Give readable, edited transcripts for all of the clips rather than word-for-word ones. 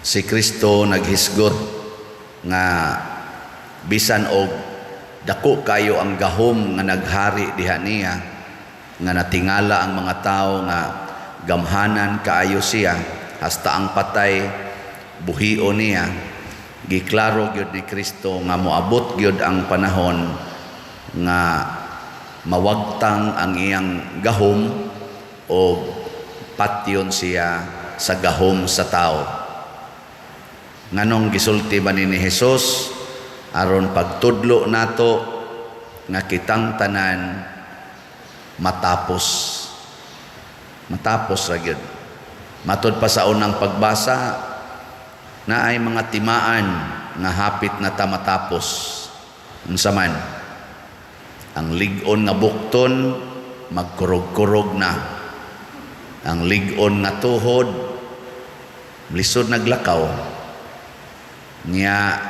si Kristo naghisgot nga bisan og dako kayo ang gahom nga naghari diha niya, nga natingala ang mga tao nga gamhanan kaayo siya hasta ang patay buhio niya. Giklaro gyud ni Kristo nga moabot gyud ang panahon nga mawagtang ang iyang gahom o patyon siya sa gahom sa tao. Nganong gisulti ba ni Jesus aron pagtudlo nato nga kitang tanan matapos ra gyud. Matud pa sa unang pagbasa na ay mga timaan nga hapit na ta matapos. Unsa man ang lig-on nga bukton magkurog-kurog na, ang lig-on nga tuhod lisod naglakaw niya.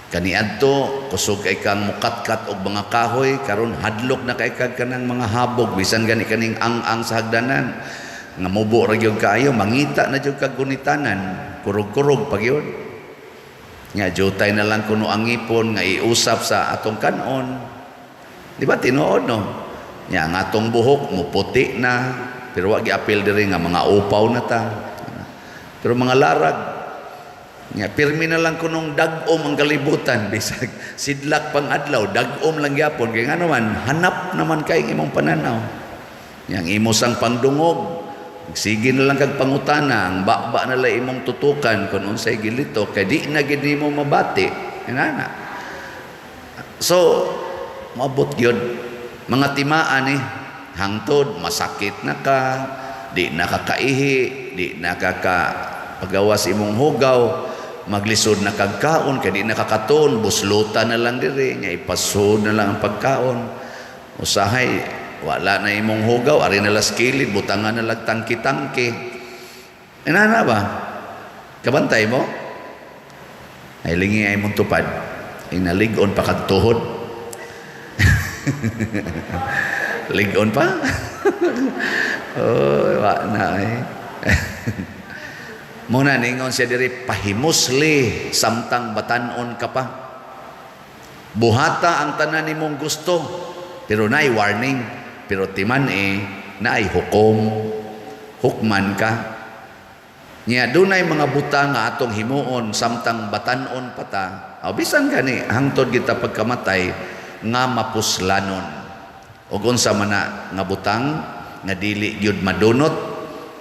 Kaniadto kusog kay kang mukatkat og mga kahoy, karon hadlok na kay kag kanang mga habog bisan gani kaning ang sa hagdanan nga mubo ra gyud kaayo, mangita na gyud kag gunitanan, kurog-kurog pa gyud. Nya jutay na lang kuno ang ipon nga iusap sa atong kanon. Di ba tinuod no? Nya nga atong buhok muputi na, pero wa giapil diri nga mga upaw na ta. Pero mga larag nya pirmi na lang kunong dag-om ang kalibutan, bisag sidlak pang adlaw dag-om lang gyapon kay ngano man hanap naman kay imong pananaw. Yang imo sang pangdungog sige na lang kag pangutana, ang bakba na lang imong tutukan kung unsay gilito kay di na gid mo mabati inana. So maabot gyud mga timaan hangtod masakit na ka, di nakakaihi, di nakakapagawas imong hugaw, maglisod na kagkaon kay di nakakaton, buslutan na lang diri nya ipasud na lang ang pagkaon. Usahay wala na imong hugaw, ari na las kilid, butangan na lang tangki-tangki. Inana ba? Kabantay mo? Ay lingi ay mong tupad. Inalig-on pa kag tuhod. Lig-on pa? Oh, wa na Muna ningon siya diri, pahimusli samtang batanon ka pa. Buhata ang tanan nimong gusto, pero naay warning. Pero timan naay hukom, hukman ka. Nya dunay mga buta nga atong himuon samtang batanon pata. Bisan gani hangtod kita pagkamatay nga mapuslanon. Ug unsa man nga butang nga dili gyud madunot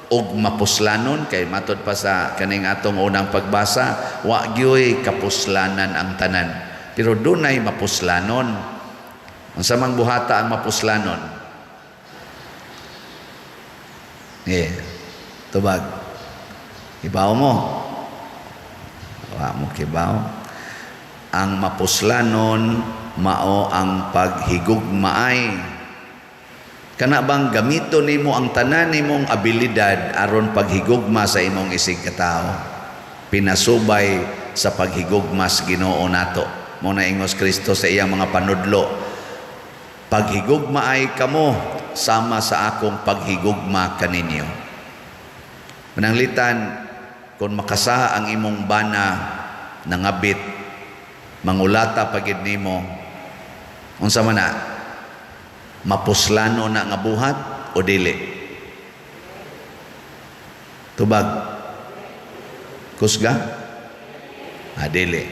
og mapuslanon, kay matod pa sa kaning atong unang pagbasa, wa gyoy kapuslanan ang tanan. Pero dunay mapuslanon. Unsa mang buhata ang mapuslanon? Tubag. Kibaw mo. Wa mo kibaw. Ang mapuslanon mao ang paghigugmaay. Kana bang gamito nimo ang tanan nimong abilidad aron paghigugma sa imong isig katao. Pinasubay sa paghigugma sa Ginoo nato. Mo na ingos Kristo sa iyang mga panudlo. Paghigugmaay kamo sama sa akong paghigugma kaninyo. Mananglitan, kung makasa ang imong bana nangabit, mangulata pagid nimo, unsa man na, mapuslano na nga buhat o dili? Tubag? Kusga? Dili.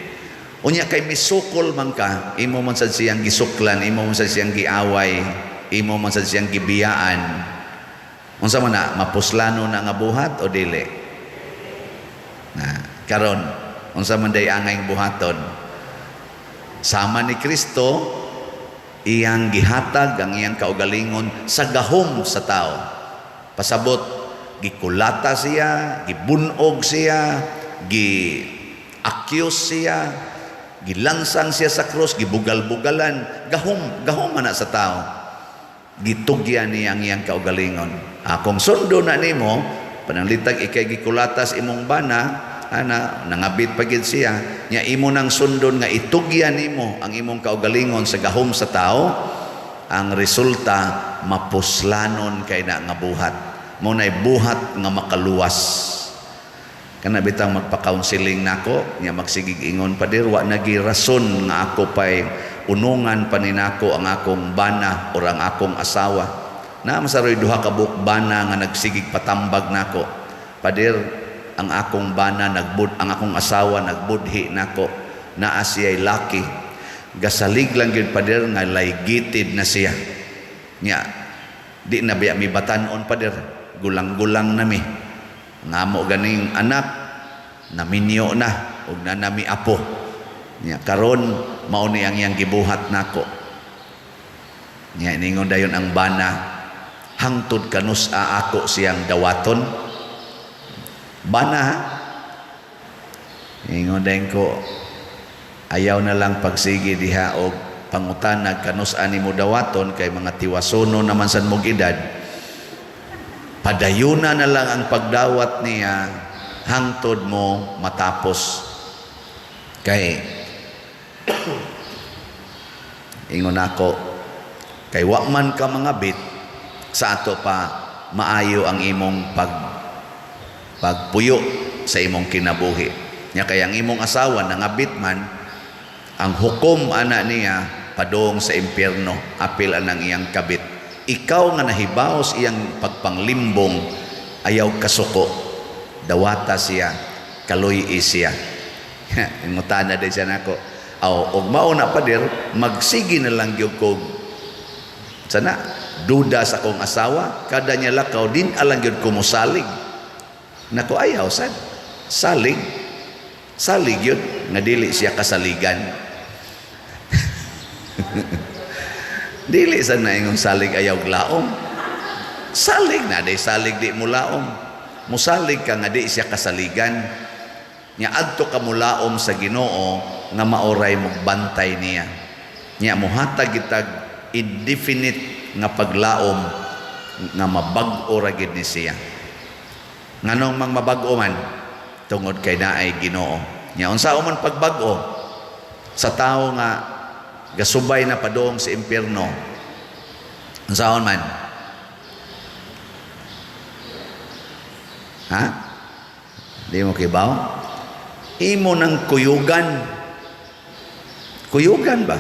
Unya kay misukol man ka, imo man sad siyang gisuklan, imo man sad siyang giaway, imo man sad siyang gibiyaan. Unsa man na, mapuslano na nga buhat o dili? Karon, unsa man day angay buhaton? Sama ni Kristo, iyang gihatag ang iyang kaugalingon sa gahom sa tao. Pasabot, gikulata siya, gibunog siya, gi-accuse siya, gilansang siya sa krus, gibugal-bugalan, gahom man na sa tao. Gitugyan niya ang iyang kaugalingon. Kung sundo na nimo, pananglitag ikay gikulatas imong bana, nangabit pagid siya, nya imo nang sundon nga itugyan nimo ang imong kaugalingon sa gahom sa tao, ang resulta mapuslanon kay na nga buhat. Mo nay buhat nga makaluwas. kana bitang magpa-counseling nako nya magsigig ingon pader wa nagi rason nga ako pay unungan paninako ang akong bana o ang akong asawa na masaroy duha ka buok bana nga nagsigig patambag nako pader ang akong bana ang akong asawa nagbudhi nako naa siya'y laki gasalig lang gyud pader nga laygitid na siya nya di na biya mi batan-on pader gulang-gulang nami nga mo ganing anak naminyo na ug na nami apo nya karon mao ni ang iyang gibuhat nako nya ningon dayon ang bana hangtod kanus ako siyang dawaton bana ha? Ningon dayon ko ayaw na lang pagsigi diha og pangutanag kanus ani mo dawaton kay mga tiwasono naman san mong edad padayuna na lang ang pagdawat niya hangtod mo matapos kay ingon ako kay wa man ka mga bit sa ato pa maayo ang imong pagpuyo sa imong kinabuhi nya kay ang imong asawa nangabit man ang hukom ana niya padong sa impyerno apil anang iyang kabit ikaw nga nahibaos iyang pagpanglimbong ayaw kasuko dawata siya kaloy siya ingutana din siya nako og mao na pader magsigi na lang gyud ko sana duda sa kong asawa kada niya lakaw din alang gyud ko mosalig nako ayaw sad salig yun nga dili siya kasaligan dili sa na ingong salig ayaw glaom salig na day salig di mulaom musalig ka nga di siya kasaligan nya adto ka mulaom sa Ginoo nga maoray magbantay niya nya muhatag gitag indefinite nga paglaom nga mabag-o ra gid ni siya nganong mang mabag-o man tungod kay naay Ginoo nya unsa man pagbag-o sa tawo nga gasubay na padong sa impyerno unsaon man ha di mo kibaw imo ng kuyugan ba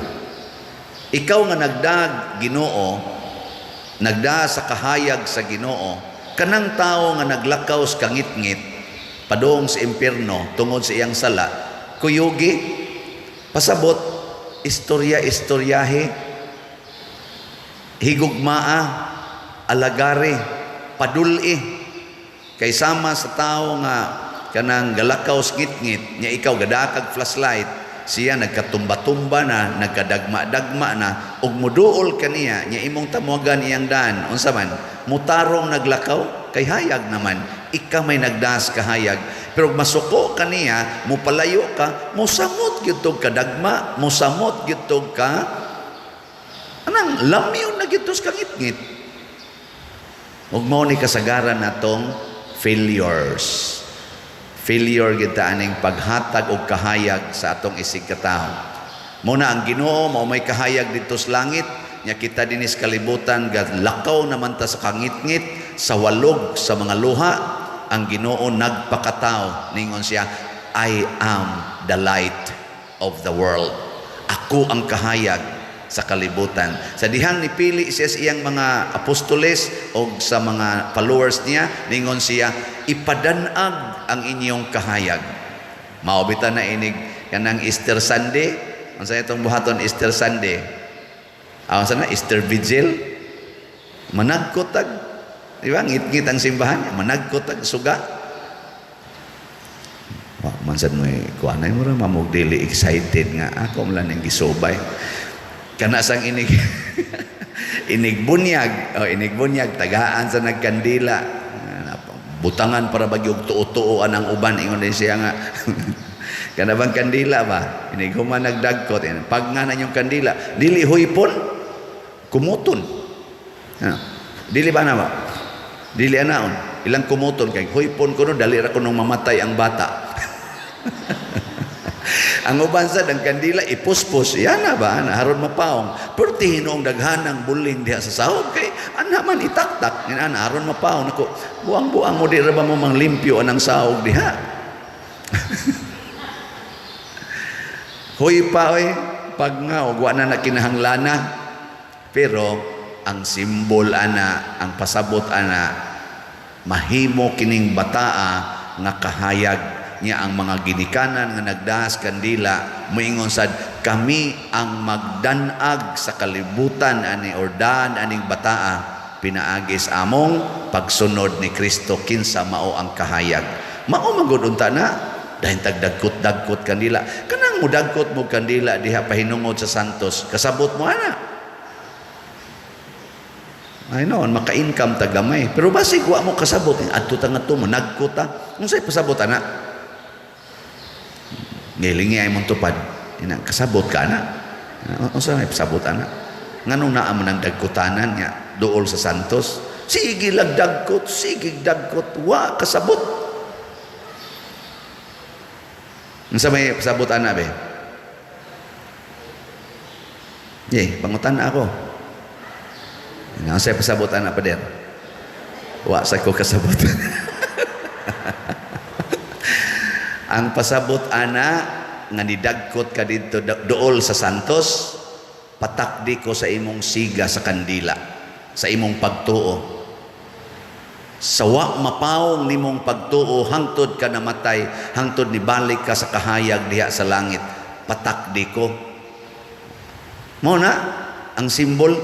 ikaw nga nagdag Ginoo nagda sa kahayag sa Ginoo kanang tawo nga naglakaw sa kangit-ngit padong sa impyerno tungod sa iyang sala kuyugi pasabot istoryahe higugmaa alagare padul-i kay sama sa tao nga kanang galakaw ngit-ngit nya ikaw gadakag flashlight siya nagkatumba-tumba na nagkadagma-dagma na ug muduol kaniya nya imong tamuagan iyang daan unsa man mutarong naglakaw kay hayag naman ika may nagdas kahayag pero masuko kaniya mupalayo ka mosamot gyud tog kadagma mosamot gyud tog ka anang lamyon na gyud sa kangit-ngit ug mao ni kasagaran natong failure gyud ta aning paghatag og kahayag sa atong isig katawo muna ang Ginoo mao may kahayag dito sa langit nya kita dinis kalibutan lakaw naman ta sa kangit-ngit sa walog sa mga luha ang Ginoo nagpakatao ningon siya I am the light of the world ako ang kahayag sa kalibutan sa dihang nipili siya sa iyang mga apostoles o sa mga followers niya ningon siya ipadanag ang inyong kahayag maobitan na inig kanang Easter Sunday unsa itong buhaton Easter Sunday unsa na Easter Vigil managkotag di ba ngit-ngit ang simbahan managkot ang suga mansan mo kuanay mo ra mamugdili excited nga ako man lang gisubay kana sang inig inig bunyag tagaan sa nagkandila butangan para bagyog tuo-tuoan ang uban ingon din siya nga kana bang kandila ba inig human nagdagkot pag nga na yung kandila dili huypon kumuton dili ba na ba dili anaon ilang kumuton kay huypon kuno dali ra kuno mamatay ang bata ang uban sa ang kandila ipuspos yana ba ana haron mapaong pero tihinong daghanang buling diha sa sahog kay ana man itaktak ana haron mapaong nako buang-buang mo di ra ba mo manglimpyo anang sahog diha Huy pa oy, pag nga og wa na nakinahanglana, pero ang simbol ana, ang pasabot ana, mahimo kining bataa nga kahayag niya ang mga ginikanan nga nagdahas kandila moingon sad kami ang magdanag sa kalibutan ani or daan aning bataa pinaagis among pagsunod ni Kristo kinsa mao ang kahayag. Mao magud unta na dahil tagdagkot-dagkot kandila. Kanang mudagkot mo kandila diha pahinungod sa Santos, kasabot mo ana. Ay noon, maka-income tagamay. Pero basig wa mo kasabot, adto ta ngadto mo nagkot ta. Unsay pasabot ana? Ngilingi ay mong tupad. Ina kasabot ka na. Unsay may pasabot ana? Nganong naa mo nang dagkutanan niya dool sa Santos? Sige lang dagkot, sige dagkot, wa kasabot. Unsa may pasabot ana be? Pangutan na ako. Nga sa pasabot ana pa der. Wa sa ko kasabot. Ang pasabot ana nga nidagkot ka dito dool sa Santos, patakdi ko sa imong siga sa kandila, sa imong pagtuo. Sawa mapawong nimong pagtuo hangtod ka namatay, hangtod ni balik ka sa kahayag diha sa langit, patakdi ko. Mao na ang simbol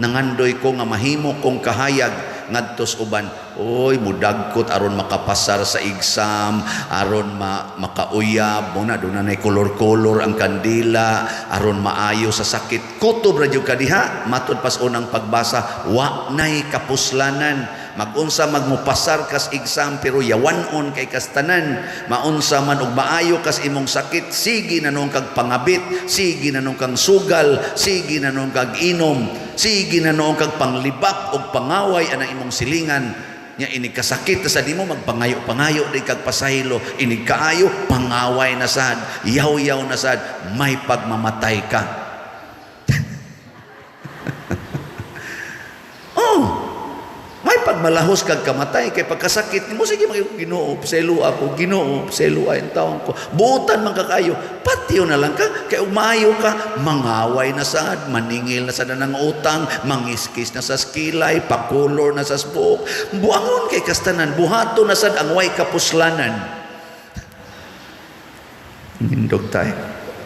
nangandoy ko nga mahimo kong kahayag ngadtos uban. Oy mudagkot aron makapasar sa exam, aron makauyab mo na doon na kolor-kolor ang kandila, aron maayo sa sakit. Kutob ra jud kadiha matud pas unang pagbasa, wa nay kapuslanan. Magunsa magmupasar kas exam pero yawanon kay kastanan, maunsa man og maayo kas imong sakit, sige na nung kag pangabit, sige na nung kang sugal, sige na nung kag inom, sige na nung kag panglibak og pangaway anang imong silingan. Nya ini kasakit sa di mo magpangayo-pangayo di kag pasahilo, ini kaayo pangaway na sad, yaw-yaw na sad, may pagmamatay ka. May pagmalahos kag kamatay kay pagkasakit nimo, sige Ginoo pasaylo ako, Ginoo pasaylo ay taon ko, buutan man kakayo, patiyo na lang ka kay umayo ka, mangaway na sad, maningil na sad ng utang, mangiskis na sa skilay, pakulor na sa buhok, buangon kay kastanan, buhato na sad ang way kapuslanan. Nindog tayo.